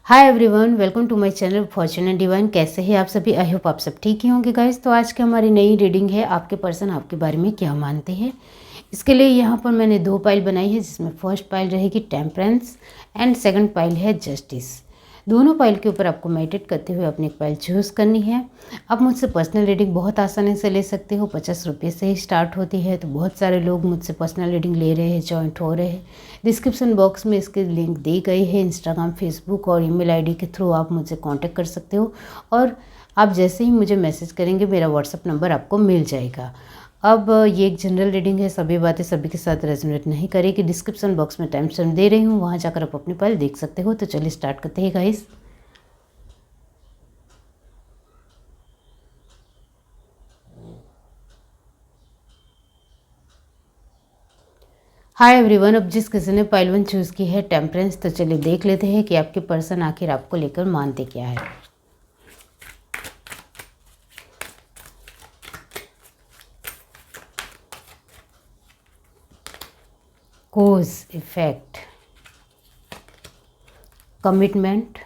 Hi everyone, welcome to my channel fortune and divine. कैसे हैं आप सभी? आई होप आप सब ठीक ही होंगे गाइस। तो आज की हमारी नई रीडिंग है, आपके पर्सन आपके बारे में क्या मानते हैं। इसके लिए यहाँ पर मैंने 2 पाइल बनाई है, जिसमें फर्स्ट पाइल रहेगी टेम्परेंस एंड सेकंड पाइल है जस्टिस। दोनों पाइल के ऊपर आपको मेडिटेट करते हुए अपनी एक पाइल चूज़ करनी है। आप मुझसे पर्सनल रीडिंग बहुत आसानी से ले सकते हो। 50 रुपये से ही स्टार्ट होती है। तो बहुत सारे लोग मुझसे पर्सनल रीडिंग ले रहे हैं, जॉइंट हो रहे हैं। डिस्क्रिप्शन बॉक्स में इसके लिंक दी गई है। इंस्टाग्राम, फेसबुक और ईमेल आईडी के थ्रू आप मुझसे कांटेक्ट कर सकते हो। और आप जैसे ही मुझे मैसेज करेंगे, मेरा व्हाट्सअप नंबर आपको मिल जाएगा। अब ये एक जनरल रीडिंग है, सभी बातें सभी के साथ रेजोनेट नहीं करेगी। डिस्क्रिप्शन बॉक्स में टाइम स्टैम्प दे रही हूँ, वहाँ जाकर आप अपनी फाइल देख सकते हो। तो चलिए स्टार्ट करते हैं गाइस। हाय एवरीवन, अब जिस किसी ने पाइल 1 चूज़ की है टेम्परेंस, तो चलिए देख लेते हैं कि आपके पर्सन आखिर आपको लेकर मानते क्या है। Cause effect, commitment,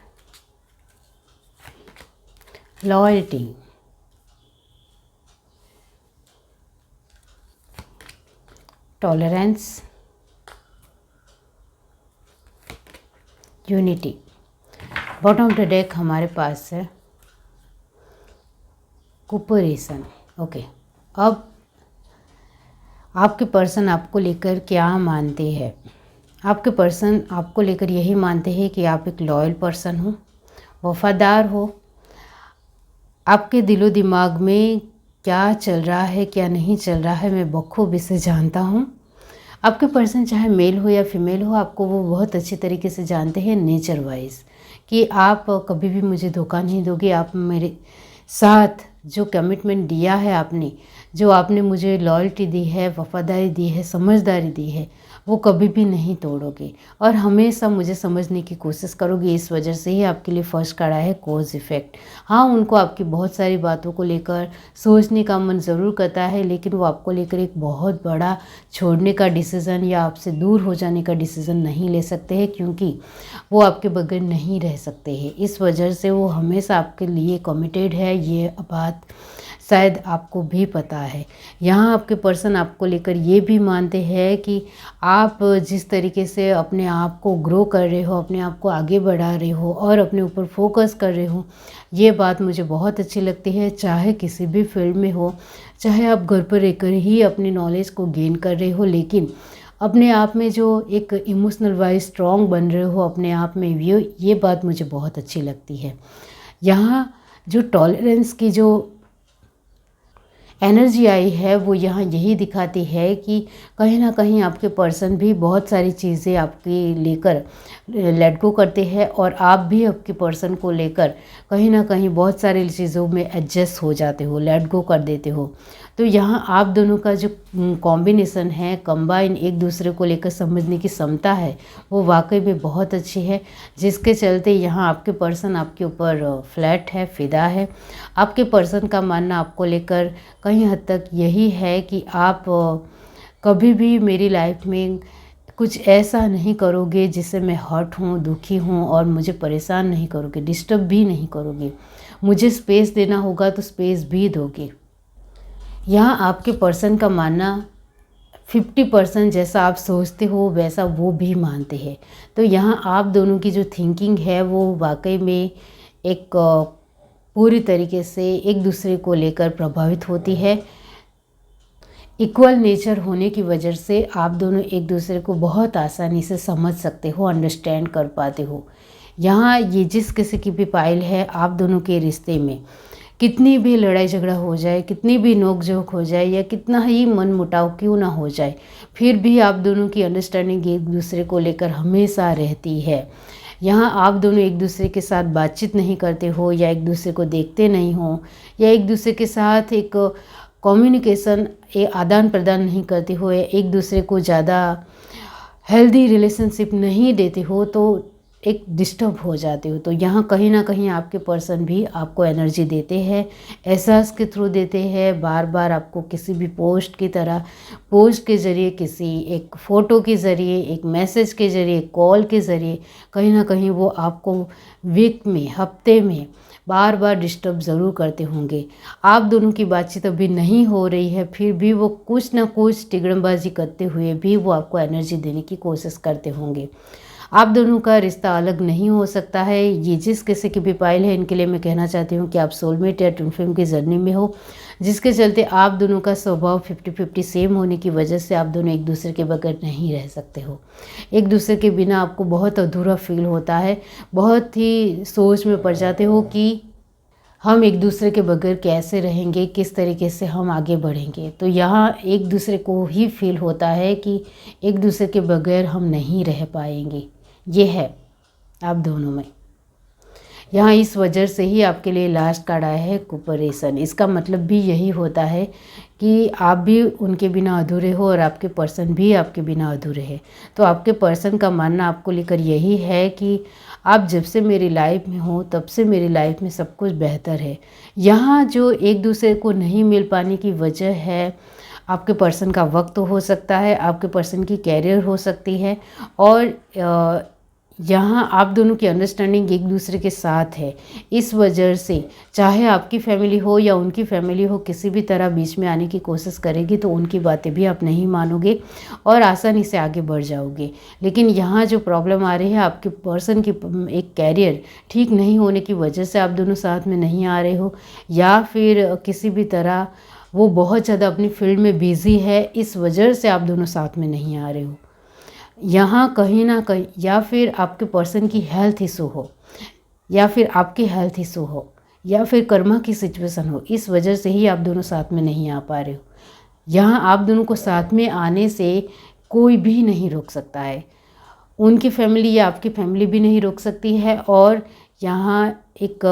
loyalty, tolerance, unity. Bottom of the deck हमारे पास है कोपरेशन। ओके, अब आपके पर्सन आपको लेकर क्या मानते हैं। आपके पर्सन आपको लेकर यही मानते हैं कि आप एक लॉयल पर्सन हो, वफादार हो। आपके दिलो दिमाग में क्या चल रहा है, क्या नहीं चल रहा है, मैं बखूबी से जानता हूँ। आपके पर्सन चाहे मेल हो या फीमेल हो, आपको वो बहुत अच्छी तरीके से जानते हैं नेचर वाइज, कि आप कभी भी मुझे धोखा नहीं दोगे। आप मेरे साथ जो कमिटमेंट दिया है आपने, जो आपने मुझे लॉयल्टी दी है, वफादारी दी है, समझदारी दी है, वो कभी भी नहीं तोड़ोगे और हमेशा मुझे समझने की कोशिश करोगे। इस वजह से ही आपके लिए फर्स्ट कार्ड आया है कोज इफेक्ट। हाँ, उनको आपकी बहुत सारी बातों को लेकर सोचने का मन ज़रूर करता है, लेकिन वो आपको लेकर एक बहुत बड़ा छोड़ने का डिसीज़न या आपसे दूर हो जाने का डिसीज़न नहीं ले सकते हैं, क्योंकि वो आपके बगैर नहीं रह सकते हैं। इस वजह से वो हमेशा आपके लिए कमिटेड है। ये बात शायद आपको भी पता है। यहाँ आपके पर्सन आपको लेकर ये भी मानते हैं कि आप जिस तरीके से अपने आप को ग्रो कर रहे हो, अपने आप को आगे बढ़ा रहे हो और अपने ऊपर फोकस कर रहे हो, ये बात मुझे बहुत अच्छी लगती है। चाहे किसी भी फील्ड में हो, चाहे आप घर पर रहकर ही अपनी नॉलेज को गेन कर रहे हो, लेकिन अपने आप में जो एक इमोशनल वाइज स्ट्रॉन्ग बन रहे हो अपने आप में, ये बात मुझे बहुत अच्छी लगती है। यहाँ जो टॉलरेंस की जो एनर्जी आई है, वो यहाँ यही दिखाती है कि कहीं ना कहीं आपके पर्सन भी बहुत सारी चीज़ें आपके लेकर लेट गो करते हैं और आप भी आपके पर्सन को लेकर कहीं ना कहीं बहुत सारी चीज़ों में एडजस्ट हो जाते हो, लेट गो कर देते हो। तो यहाँ आप दोनों का जो कॉम्बिनेशन है, कंबाइन एक दूसरे को लेकर समझने की क्षमता है, वो वाकई में बहुत अच्छी है, जिसके चलते यहाँ आपके पर्सन आपके ऊपर फ्लैट है, फिदा है। आपके पर्सन का मानना आपको लेकर कहीं हद तक यही है कि आप कभी भी मेरी लाइफ में कुछ ऐसा नहीं करोगे जिससे मैं हर्ट हूँ, दुखी हूँ और मुझे परेशान नहीं करोगे, डिस्टर्ब भी नहीं करोगे। मुझे स्पेस देना होगा तो स्पेस भी दोगे। यहाँ आपके पर्सन का मानना 50% जैसा आप सोचते हो वैसा वो भी मानते हैं। तो यहाँ आप दोनों की जो थिंकिंग है वो वाकई में एक पूरी तरीके से एक दूसरे को लेकर प्रभावित होती है। इक्वल नेचर होने की वजह से आप दोनों एक दूसरे को बहुत आसानी से समझ सकते हो, अंडरस्टैंड कर पाते हो। यहाँ ये जिस किसी की भी पाइल है, आप दोनों के रिश्ते में कितनी भी लड़ाई झगड़ा हो जाए, कितनी भी नोक-झोंक हो जाए या कितना ही मन मुटाव क्यों ना हो जाए, फिर भी आप दोनों की अंडरस्टैंडिंग एक दूसरे को लेकर हमेशा रहती है। यहाँ आप दोनों एक दूसरे के साथ बातचीत नहीं करते हो या एक दूसरे को देखते नहीं हो या एक दूसरे के साथ एक कम्युनिकेशन आदान प्रदान नहीं करते हो या एक दूसरे को ज़्यादा हेल्दी रिलेशनशिप नहीं देते हो, तो एक डिस्टर्ब हो जाते हो। तो यहाँ कहीं ना कहीं आपके पर्सन भी आपको एनर्जी देते हैं, एहसास के थ्रू देते हैं, बार बार आपको किसी भी पोस्ट की तरह, पोस्ट के ज़रिए, किसी एक फ़ोटो के ज़रिए, एक मैसेज के ज़रिए, कॉल के ज़रिए, कहीं ना कहीं वो आपको वीक में, हफ्ते में बार बार डिस्टर्ब ज़रूर करते होंगे। आप दोनों की बातचीत अभी नहीं हो रही है, फिर भी वो कुछ ना कुछ टिगड़मबाजी करते हुए भी वो आपको एनर्जी देने की कोशिश करते होंगे। आप दोनों का रिश्ता अलग नहीं हो सकता है। ये जिस किसी की भी पाइल है, इनके लिए मैं कहना चाहती हूँ कि आप सोलमेट या ट्विन फ्लेम की जर्नी में हो, जिसके चलते आप दोनों का स्वभाव 50-50 सेम होने की वजह से आप दोनों एक दूसरे के बगैर नहीं रह सकते हो। एक दूसरे के बिना आपको बहुत अधूरा फील होता है, बहुत ही सोच में पड़ जाते हो कि हम एक दूसरे के बगैर कैसे रहेंगे, किस तरीके से हम आगे बढ़ेंगे। तो यहाँ एक दूसरे को ही फील होता है कि एक दूसरे के बगैर हम नहीं रह पाएंगे। ये है आप दोनों में। यहाँ इस वजह से ही आपके लिए लास्ट कार्ड आया है कोपरेशन। इसका मतलब भी यही होता है कि आप भी उनके बिना अधूरे हो और आपके पर्सन भी आपके बिना अधूरे है। तो आपके पर्सन का मानना आपको लेकर यही है कि आप जब से मेरी लाइफ में हो तब से मेरी लाइफ में सब कुछ बेहतर है। यहाँ जो एक दूसरे को नहीं मिल पाने की वजह है, आपके पर्सन का वक्त हो सकता है, आपके पर्सन की कैरियर हो सकती है, और यहाँ आप दोनों की अंडरस्टैंडिंग एक दूसरे के साथ है। इस वजह से चाहे आपकी फैमिली हो या उनकी फैमिली हो, किसी भी तरह बीच में आने की कोशिश करेगी तो उनकी बातें भी आप नहीं मानोगे और आसानी से आगे बढ़ जाओगे। लेकिन यहाँ जो प्रॉब्लम आ रही है, आपके पर्सन की एक कैरियर ठीक नहीं होने की वजह से आप दोनों साथ में नहीं आ रहे हो, या फिर किसी भी तरह वो बहुत ज़्यादा अपनी फील्ड में बिज़ी है, इस वजह से आप दोनों साथ में नहीं आ रहे हो। यहाँ कहीं ना कहीं या फिर आपके पर्सन की हेल्थ इशू हो, या फिर आपकी हेल्थ इशू हो, या फिर कर्मा की सिचुएशन हो, इस वजह से ही आप दोनों साथ में नहीं आ पा रहे हो। यहाँ आप दोनों को साथ में आने से कोई भी नहीं रोक सकता है। उनकी फैमिली या आपकी फैमिली भी नहीं रोक सकती है, और यहाँ एक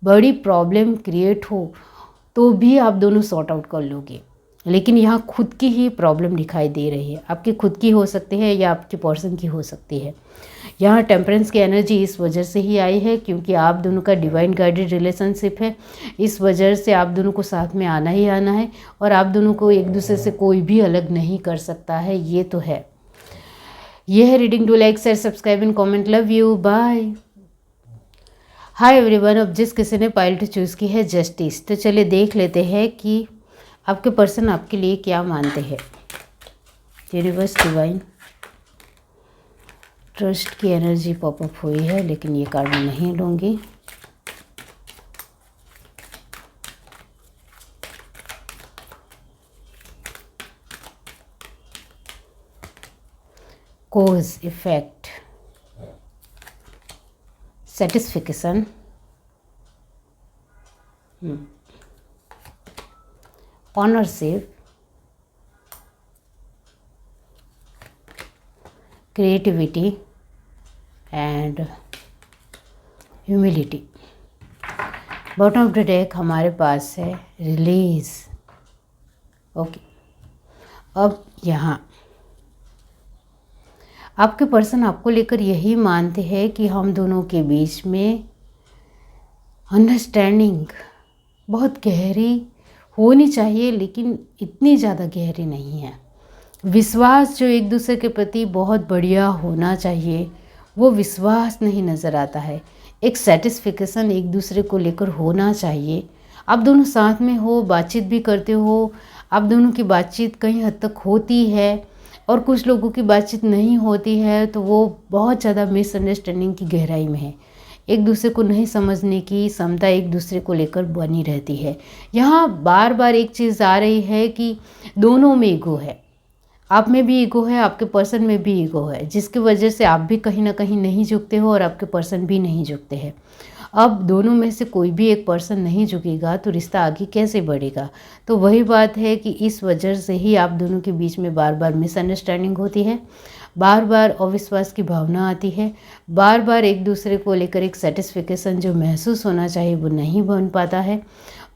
बड़ी प्रॉब्लम क्रिएट हो तो भी आप दोनों सॉर्ट आउट कर लोगे। लेकिन यहाँ खुद की ही प्रॉब्लम दिखाई दे रही है। आपकी खुद की हो सकती है या आपके पर्सन की हो सकती है। यहाँ टेम्परेंस की एनर्जी इस वजह से ही आई है क्योंकि आप दोनों का डिवाइन गाइडेड रिलेशनशिप है। इस वजह से आप दोनों को साथ में आना ही आना है, और आप दोनों को एक दूसरे से कोई भी अलग नहीं कर सकता है। ये तो है। ये है reading. Do like, share, subscribe and comment. Love you, bye. Hi everyone. अब जिस किसी ने पाइल टू चूज़ की है जस्टिस, तो चलिए देख लेते हैं कि आपके पर्सन आपके लिए क्या मानते हैं। यूनिवर्स, डिवाइन, ट्रस्ट की एनर्जी पॉपअप हुई है, लेकिन ये कार्ड मैं नहीं लूँगी। Cause effect, satisfaction, ownership, creativity and humility. Bottom of the deck हमारे पास है रिलीज। ओके, अब यहाँ आपके पर्सन आपको लेकर यही मानते हैं कि हम दोनों के बीच में अंडरस्टैंडिंग बहुत गहरी होनी चाहिए, लेकिन इतनी ज़्यादा गहरी नहीं है। विश्वास जो एक दूसरे के प्रति बहुत बढ़िया होना चाहिए, वो विश्वास नहीं नज़र आता है। एक सेटिस्फिकेशन एक दूसरे को लेकर होना चाहिए। आप दोनों साथ में हो, बातचीत भी करते हो, आप दोनों की बातचीत कहीं हद तक होती है, और कुछ लोगों की बातचीत नहीं होती है, तो वो बहुत ज़्यादा मिसअंडरस्टैंडिंग की गहराई में है। एक दूसरे को नहीं समझने की क्षमता एक दूसरे को लेकर बनी रहती है। यहाँ बार बार एक चीज़ आ रही है कि दोनों में ईगो है। आप में भी ईगो है, आपके पर्सन में भी ईगो है, जिसकी वजह से आप भी कहीं ना कहीं नहीं झुकते हो और आपके पर्सन भी नहीं झुकते हैं। अब दोनों में से कोई भी एक पर्सन नहीं झुकेगा तो रिश्ता आगे कैसे बढ़ेगा। तो वही बात है कि इस वजह से ही आप दोनों के बीच में बार बार मिसअंडरस्टैंडिंग होती है, बार बार अविश्वास की भावना आती है, बार बार एक दूसरे को लेकर एक सेटिस्फिकेशन जो महसूस होना चाहिए वो नहीं बन पाता है।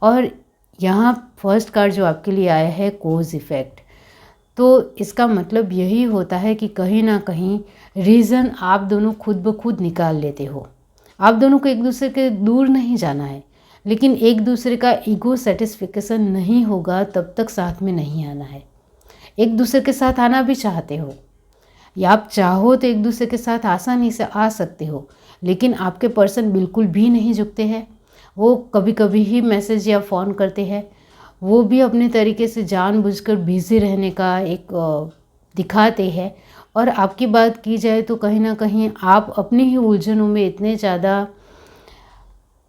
और यहाँ फर्स्ट कार्ड जो आपके लिए आया है कोज इफेक्ट, तो इसका मतलब यही होता है कि कहीं ना कहीं रीज़न आप दोनों खुद ब खुद निकाल लेते हो। आप दोनों को एक दूसरे के दूर नहीं जाना है, लेकिन एक दूसरे का ईगो सेटिस्फिकेशन नहीं होगा तब तक साथ में नहीं आना है। एक दूसरे के साथ आना भी चाहते हो या आप चाहो तो एक दूसरे के साथ आसानी से आ सकते हो, लेकिन आपके पर्सन बिल्कुल भी नहीं झुकते हैं। वो कभी कभी ही मैसेज या फ़ोन करते हैं। वो भी अपने तरीके से जानबूझकर बिज़ी रहने का एक दिखाते हैं। और आपकी बात की जाए तो कहीं ना कहीं आप अपनी ही उलझनों में इतने ज़्यादा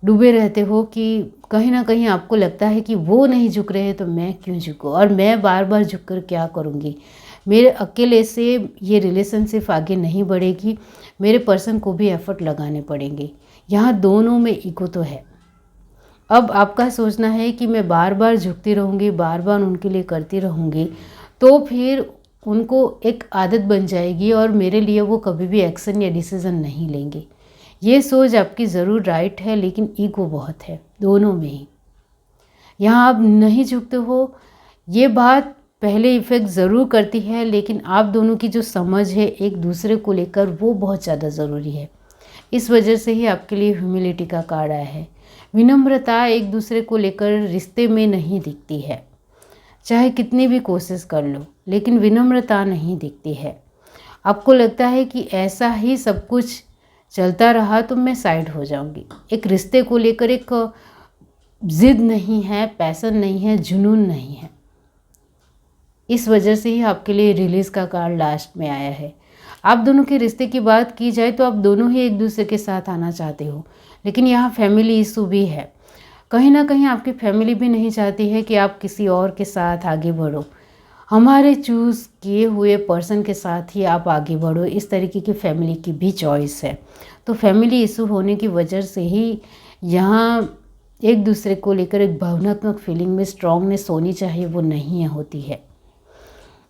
डूबे रहते हो कि कहीं ना कहीं आपको लगता है कि वो नहीं झुक रहे तो मैं क्यों झुकूँ, और मैं बार बार झुक कर क्या करूँगी। मेरे अकेले से ये रिलेशनशिप आगे नहीं बढ़ेगी, मेरे पर्सन को भी एफर्ट लगाने पड़ेंगे। यहाँ दोनों में ईगो तो है। अब आपका सोचना है कि मैं बार बार झुकती रहूँगी, बार बार उनके लिए करती रहूँगी, तो फिर उनको एक आदत बन जाएगी और मेरे लिए वो कभी भी एक्शन या डिसीज़न नहीं लेंगे। ये सोच आपकी ज़रूर राइट है, लेकिन ईगो बहुत है दोनों में ही। यहाँ आप नहीं झुकते हो, ये बात पहले इफ़ेक्ट ज़रूर करती है, लेकिन आप दोनों की जो समझ है एक दूसरे को लेकर वो बहुत ज़्यादा ज़रूरी है। इस वजह से ही आपके लिए ह्यूमिलिटी का कार्ड आया है। विनम्रता एक दूसरे को लेकर रिश्ते में नहीं दिखती है, चाहे कितनी भी कोशिश कर लो, लेकिन विनम्रता नहीं दिखती है। आपको लगता है कि ऐसा ही सब कुछ चलता रहा तो मैं साइड हो जाऊंगी। एक रिश्ते को लेकर एक जिद नहीं है, पैशन नहीं है, जुनून नहीं है। इस वजह से ही आपके लिए रिलीज़ का कार्ड लास्ट में आया है। आप दोनों के रिश्ते की बात की जाए तो आप दोनों ही एक दूसरे के साथ आना चाहते हो, लेकिन यहाँ फैमिली इशू भी है। कहीं ना कहीं आपकी फैमिली भी नहीं चाहती है कि आप किसी और के साथ आगे बढ़ो। हमारे चूज़ किए हुए पर्सन के साथ ही आप आगे बढ़ो, इस तरीके की फैमिली की भी चॉइस है। तो फैमिली इशू होने की वजह से ही यहाँ एक दूसरे को लेकर एक भावनात्मक फीलिंग में स्ट्रॉन्गनेस होनी चाहिए, वो नहीं होती है।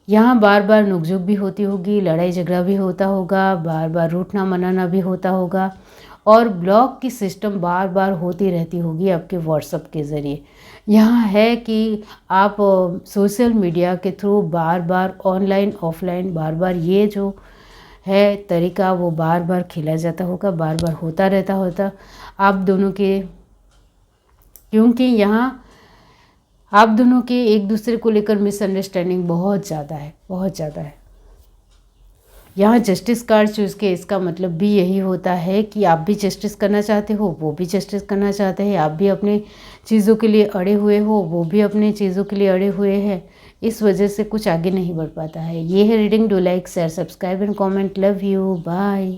यहाँ बार बार नोकझोंक भी होती होगी, लड़ाई झगड़ा भी होता होगा, बार बार रूठना मनाना भी होता होगा, और ब्लॉक की सिस्टम बार बार होती रहती होगी आपके व्हाट्सएप के ज़रिए। यहाँ है कि आप सोशल मीडिया के थ्रू बार बार ऑनलाइन ऑफलाइन बार बार ये जो है तरीका वो बार बार खेला जाता होगा, बार बार होता रहता होता आप दोनों के, क्योंकि यहाँ आप दोनों के एक दूसरे को लेकर मिसअंडरस्टैंडिंग बहुत ज़्यादा है, बहुत ज़्यादा है। यहाँ जस्टिस कार्ड चूज़ के इसका मतलब भी यही होता है कि आप भी जस्टिस करना चाहते हो, वो भी जस्टिस करना चाहते हैं। आप भी अपने चीज़ों के लिए अड़े हुए हो, वो भी अपने चीज़ों के लिए अड़े हुए हैं। इस वजह से कुछ आगे नहीं बढ़ पाता है। ये है reading. Do like, share, subscribe and comment. Love you, bye.